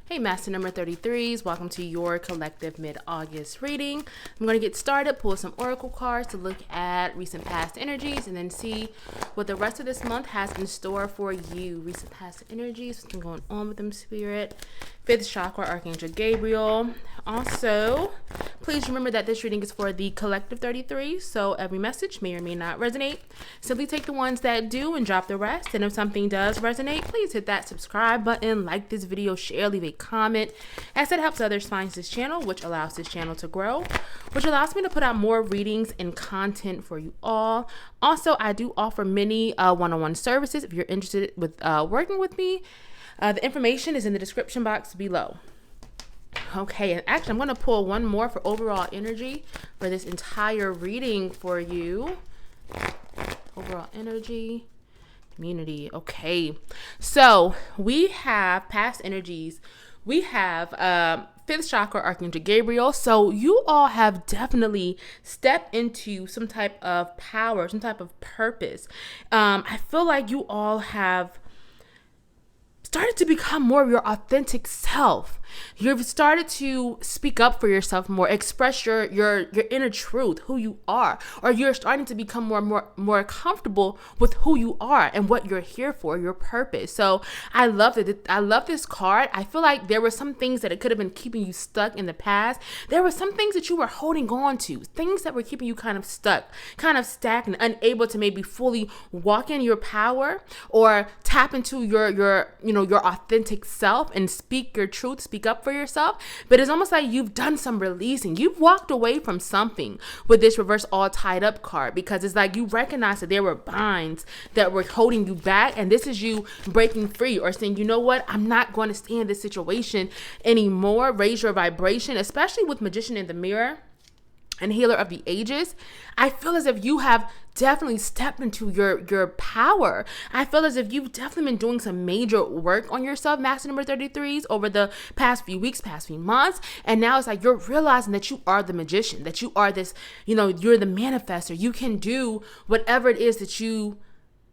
Hey, Master number 33s, welcome to your collective mid-August reading. I'm going to get started, pull some oracle cards to look at recent past energies and then see what the rest of this month has in store for you. Recent past energies, what's been going on with them, Spirit. 5th chakra, Archangel Gabriel. Also, please remember that this reading is for the collective 33, so every message may or may not resonate. Simply take the ones that do and drop the rest. And if something does resonate, please hit that subscribe button, like this video, share, leave a comment, as it helps others find this channel, which allows this channel to grow, which allows me to put out more readings and content for you all. Also, I do offer many one-on-one services if you're interested with working with me. The information is in the description box below. Okay, and actually I'm going to pull one more for overall energy for this entire reading for you. Overall energy, community. Okay, so we have past energies. We have 5th chakra, Archangel Gabriel. So you all have definitely stepped into some type of power, some type of purpose. I feel like you all have started to become more of your authentic self. You've started to speak up for yourself more, express your inner truth, who you are, or you're starting to become more comfortable with who you are and what you're here for, your purpose. So I love it. I love this card. I feel like there were some things that it could have been keeping you stuck in the past. There were some things that you were holding on to, things that were keeping you kind of stuck, kind of stagnant, unable to maybe fully walk in your power or tap into your authentic self and speak your truth, speak up for yourself. But it's almost like you've done some releasing. You've walked away from something with this reverse all tied up card, because it's like you recognize that there were binds that were holding you back, and this is you breaking free or saying, you know what, I'm not going to stay in this situation anymore. Raise your vibration, especially with Magician in the Mirror and Healer of the Ages. I feel as if you have definitely stepped into your power. I feel as if you've definitely been doing some major work on yourself, Master number 33s, over the past few weeks, past few months. And now it's like you're realizing that you are the magician, that you are this, you're the manifester. You can do whatever it is that you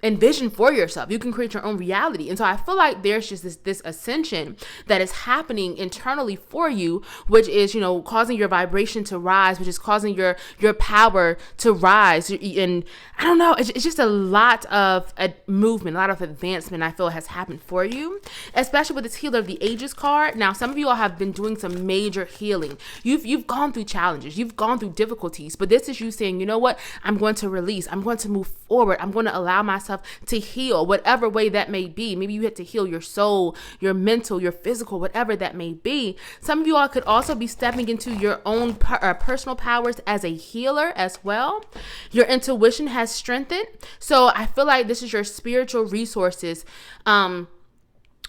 envision for yourself. You can create your own reality. And so I feel like there's just this ascension that is happening internally for you, which is, causing your vibration to rise, which is causing your power to rise. And I don't know, it's just a lot of movement, a lot of advancement I feel has happened for you, especially with this Healer of the Ages card. Now, some of you all have been doing some major healing. You've gone through challenges, you've gone through difficulties, but this is you saying, you know what, I'm going to release, I'm going to move forward, I'm going to allow myself to heal, whatever way that may be. Maybe you had to heal your soul, your mental, your physical, whatever that may be. Some of you all could also be stepping into your own personal powers as a healer as well. Your intuition has strengthened. So I feel like this is your spiritual resources.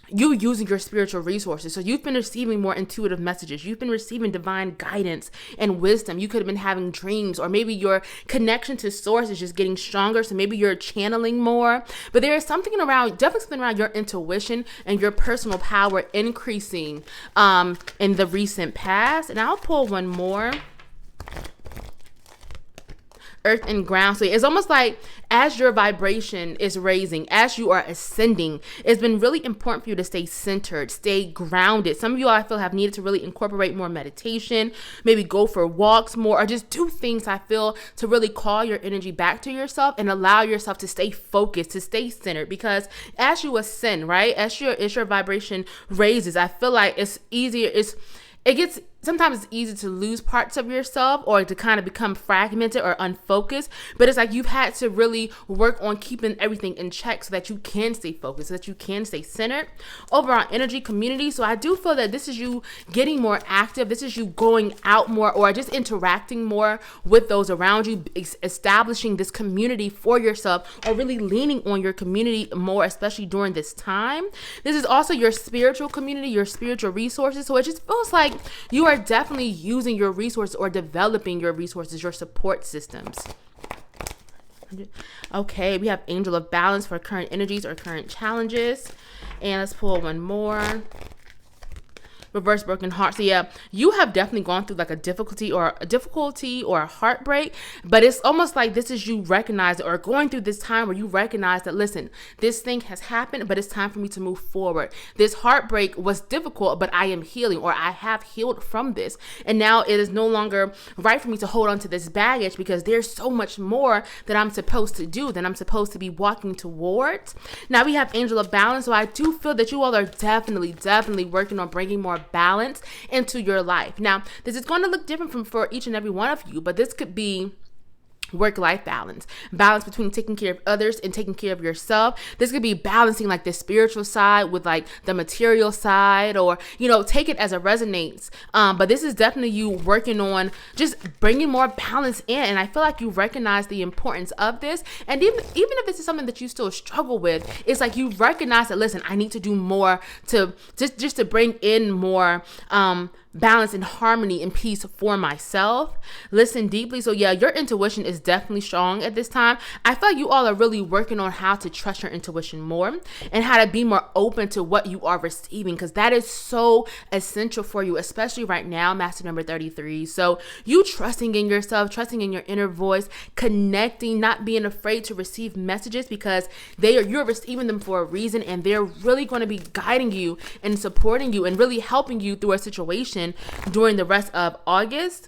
You using your spiritual resources. So you've been receiving more intuitive messages. You've been receiving divine guidance and wisdom. You could have been having dreams, or maybe your connection to source is just getting stronger. So maybe you're channeling more, but there is definitely something around your intuition and your personal power increasing in the recent past. And I'll pull one more. Earth and ground. So it's almost like as your vibration is raising, as you are ascending, it's been really important for you to stay centered, stay grounded. Some of you I feel have needed to really incorporate more meditation, maybe go for walks more, or just do things I feel to really call your energy back to yourself and allow yourself to stay focused, to stay centered. Because as you ascend, right, as your vibration raises, I feel like it's easier. Sometimes it's easy to lose parts of yourself or to kind of become fragmented or unfocused, but it's like you've had to really work on keeping everything in check so that you can stay focused, so that you can stay centered. Overall energy, community. So I do feel that this is you getting more active. This is you going out more or just interacting more with those around you, establishing this community for yourself, or really leaning on your community more, especially during this time. This is also your spiritual community, your spiritual resources. So it just feels like you are definitely using your resources or developing your resources, your support systems. Okay, we have Angel of Balance for current energies or current challenges. And let's pull one more. reverse broken heart. So yeah, you have definitely gone through like a difficulty or a heartbreak, but it's almost like this is you recognize it, or going through this time where you recognize that, listen, this thing has happened, but it's time for me to move forward. This heartbreak was difficult, but I am healing, or I have healed from this. And now it is no longer right for me to hold on to this baggage, because there's so much more that I'm supposed to do, that I'm supposed to be walking towards. Now we have Angel of Balance. So I do feel that you all are definitely working on bringing more balance into your life. Now, this is going to look different for each and every one of you, but this could be work-life balance between taking care of others and taking care of yourself. This could be balancing like the spiritual side with like the material side, or, you know, take it as it resonates. But this is definitely you working on just bringing more balance in. And I feel like you recognize the importance of this. And even if this is something that you still struggle with, it's like you recognize that, listen, I need to do more to just to bring in more, balance and harmony and peace for myself. Listen deeply. So yeah, your intuition is definitely strong at this time. I feel like you all are really working on how to trust your intuition more and how to be more open to what you are receiving, because that is so essential for you, especially right now, master number 33. So you trusting in yourself, trusting in your inner voice, connecting, not being afraid to receive messages, because you're receiving them for a reason, and they're really going to be guiding you and supporting you and really helping you through a situation during the rest of August.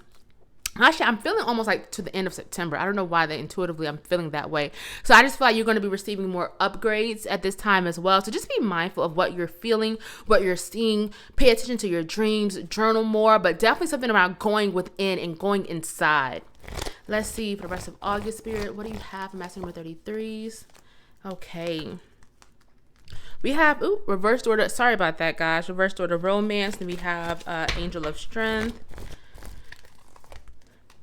Actually, I'm feeling almost like to the end of September. I don't know why intuitively I'm feeling that way. So I just feel like you're going to be receiving more upgrades at this time as well. So just be mindful of what you're feeling, what you're seeing. Pay attention to your dreams, journal more, but definitely something about going within and going inside. Let's see for the rest of August, Spirit. What do you have for master number 33s? Okay. We have, reversed order. Sorry about that, guys. Reversed order romance. Then we have Angel of Strength.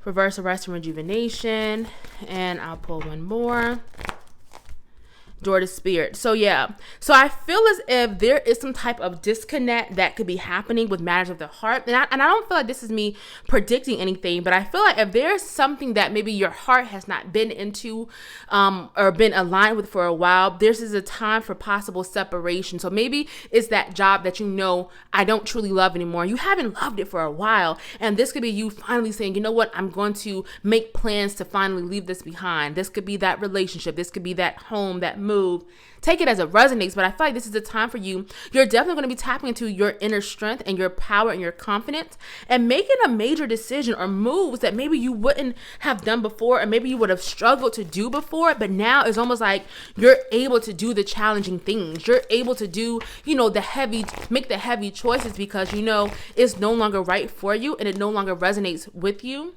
Reverse arrest and rejuvenation. And I'll pull one more. Door to Spirit. So yeah, so I feel as if there is some type of disconnect that could be happening with matters of the heart, and I don't feel like this is me predicting anything, but I feel like if there's something that maybe your heart has not been into or been aligned with for a while, this is a time for possible separation. So maybe it's that job that you know I don't truly love anymore. You haven't loved it for a while, and this could be you finally saying, you know what, I'm going to make plans to finally leave this behind. This could be that relationship. This could be that home, that move. Take it as it resonates, but I feel like this is the time for you. You're definitely going to be tapping into your inner strength and your power and your confidence, and making a major decision or moves that make maybe you wouldn't have done before, or maybe you would have struggled to do before, but now it's almost like you're able to do the challenging things. You're able to do, make the heavy choices because you know it's no longer right for you and it no longer resonates with you.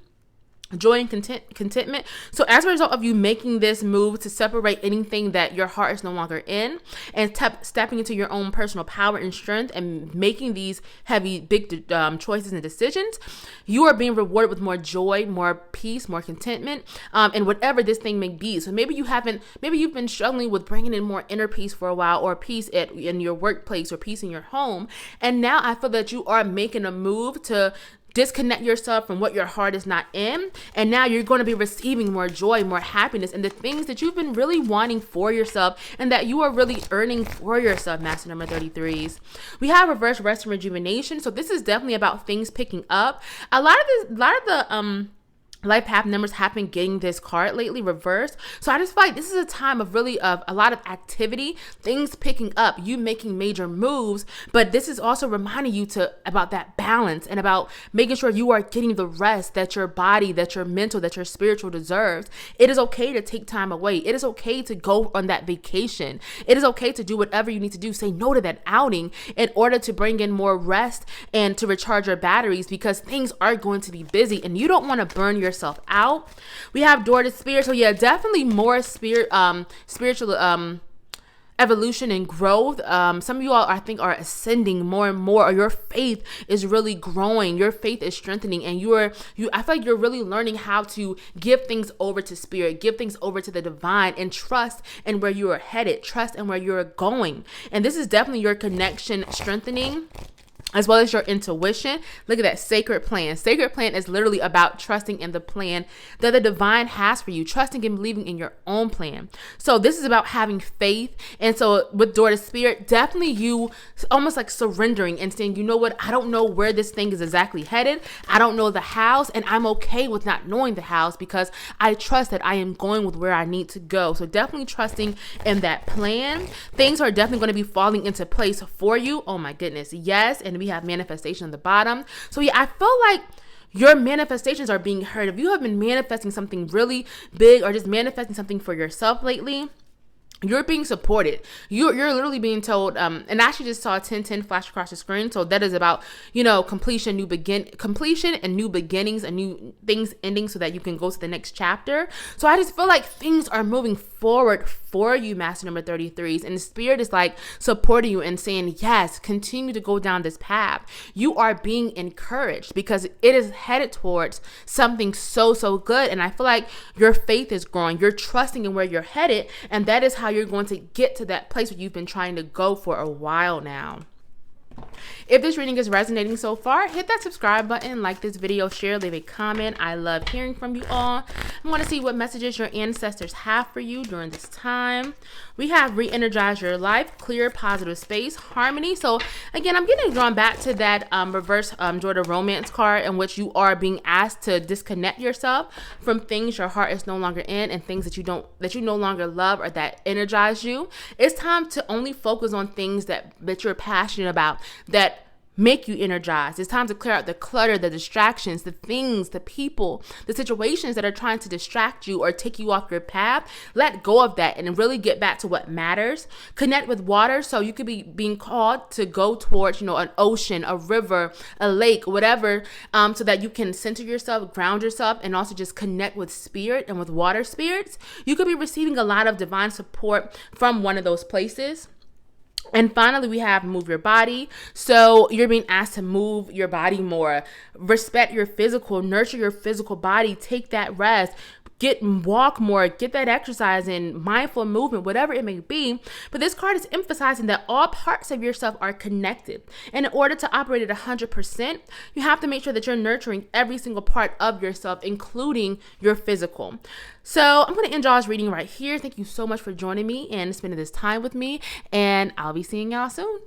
Joy and contentment. So as a result of you making this move to separate anything that your heart is no longer in, and stepping into your own personal power and strength and making these heavy, big choices and decisions, you are being rewarded with more joy, more peace, more contentment, and whatever this thing may be. So maybe you've been struggling with bringing in more inner peace for a while, or peace in your workplace, or peace in your home. And now I feel that you are making a move to disconnect yourself from what your heart is not in, and now you're going to be receiving more joy, more happiness, and the things that you've been really wanting for yourself and that you are really earning for yourself. Master number 33s. We have reverse rest and rejuvenation. So this is definitely about things picking up. A lot of the life path numbers have been getting this card lately reversed. So I just feel like this is a time of a lot of activity, things picking up, you making major moves. But this is also reminding you about that balance and about making sure you are getting the rest that your body, that your mental, that your spiritual deserves. It is okay to take time away. It is okay to go on that vacation. It is okay to do whatever you need to do. Say no to that outing in order to bring in more rest and to recharge your batteries, because things are going to be busy and you don't want to burn yourself out. We have door to spirit. So yeah, definitely more spiritual evolution and growth. Some of you all, I think, are ascending more and more, or your faith is really growing. Your faith is strengthening, and I feel like you're really learning how to give things over to spirit, give things over to the divine, and trust in where you are headed, trust in where you're going. And this is definitely your connection strengthening. as well as your intuition. Look at that sacred plan. Sacred plan is literally about trusting in the plan that the divine has for you, trusting and believing in your own plan. So this is about having faith. And so with Door to Spirit, definitely you almost like surrendering and saying, you know what, I don't know where this thing is exactly headed. I don't know the hows, and I'm okay with not knowing the hows because I trust that I am going with where I need to go. So definitely trusting in that plan. Things are definitely going to be falling into place for you. Oh my goodness. Yes. And we have manifestation on the bottom. So yeah, I feel like your manifestations are being heard. If you have been manifesting something really big or just manifesting something for yourself lately, you're being supported. You're literally being told, and I actually just saw 1010 flash across the screen. So that is about, completion and new beginnings and new things ending so that you can go to the next chapter. So I just feel like things are moving forward for you, Master number 33s. And the Spirit is like supporting you and saying, yes, continue to go down this path. You are being encouraged because it is headed towards something so, so good. And I feel like your faith is growing. You're trusting in where you're headed. And that is how you're going to get to that place where you've been trying to go for a while now. If this reading is resonating so far, hit that subscribe button, like this video, share, leave a comment. I love hearing from you all. I want to see what messages your ancestors have for you during this time. We have re-energize your life, clear positive space, harmony. So again, I'm getting drawn back to that reverse Jordan romance card in which you are being asked to disconnect yourself from things your heart is no longer in and things that you no longer love or that energize you. It's time to only focus on things that you're passionate about, that make you energized. It's time to clear out the clutter, the distractions, the things, the people, the situations that are trying to distract you or take you off your path. Let go of that and really get back to what matters. Connect with water. So you could be being called to go towards, an ocean, a river, a lake, whatever, so that you can center yourself, ground yourself, and also just connect with spirit and with water spirits. You could be receiving a lot of divine support from one of those places. And finally, we have move your body. So you're being asked to move your body more, respect your physical, nurture your physical body, take that rest, walk more, get that exercise in, mindful movement, whatever it may be. But this card is emphasizing that all parts of yourself are connected. And in order to operate at 100%, you have to make sure that you're nurturing every single part of yourself, including your physical. So I'm going to end y'all's reading right here. Thank you so much for joining me and spending this time with me. And I'll be seeing y'all soon.